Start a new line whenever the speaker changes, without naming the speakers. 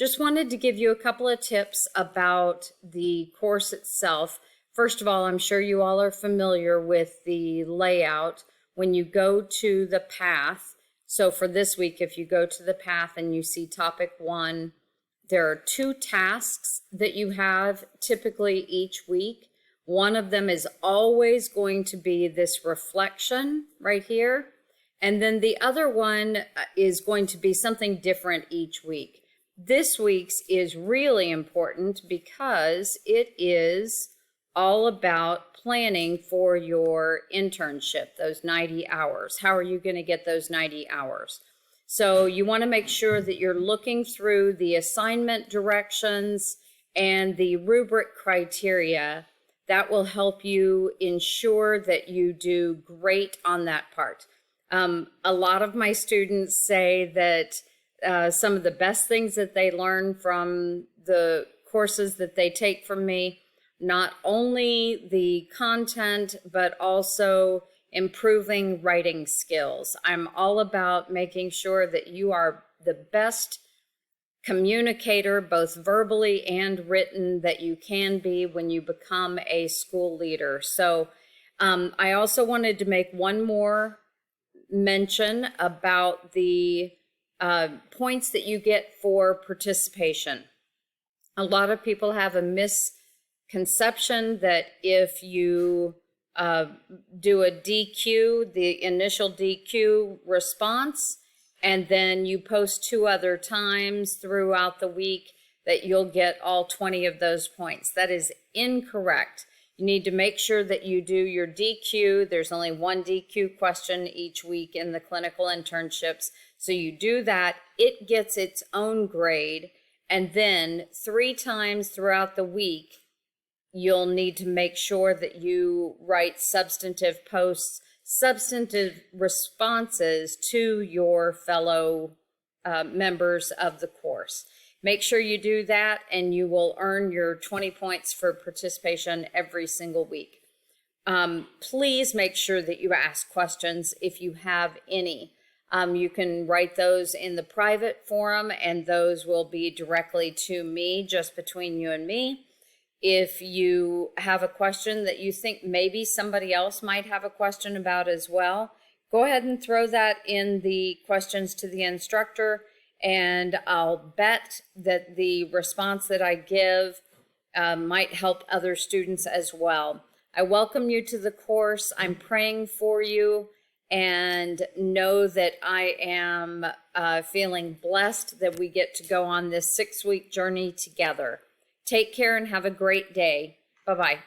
just wanted to give you a couple of tips about the course itself. First of all, I'm sure you all are familiar with the layout. When you go to the path, so for this week, if you go to the path and you see topic 1, there are 2 tasks that you have typically each week. One of them is always going to be this reflection right here. And then the other one is going to be something different each week. This week's is really important because it is all about planning for your internship, those 90 hours. How are you going to get those 90 hours? So you want to make sure that you're looking through the assignment directions and the rubric criteria. That will help you ensure that you do great on that part. A lot of my students say that some of the best things that they learn from the courses that they take from me, not only the content, but also improving writing skills. I'm all about making sure that you are the best communicator, both verbally and written, that you can be when you become a school leader. So I also wanted to make one more mention about the points that you get for participation. A lot of people have a misconception that if you do a DQ, the initial DQ response, and then you post 2 other times throughout the week, that you'll get all 20 of those points. That is incorrect. You need to make sure that you do your DQ. There's only 1 DQ question each week in the clinical internships. So you do that, it gets its own grade, and then 3 times throughout the week, you'll need to make sure that you write substantive posts, substantive responses to your fellow members of the course. Make sure you do that, and you will earn your 20 points for participation every single week. Please make sure that you ask questions if you have any. You can write those in the private forum, and those will be directly to me, just between you and me. If you have a question that you think maybe somebody else might have a question about as well, go ahead and throw that in the questions to the instructor, and I'll bet that the response that I give might help other students as well. I welcome you to the course. I'm praying for you, and know that I am feeling blessed that we get to go on this 6-week journey together. Take care and have a great day. Bye-bye.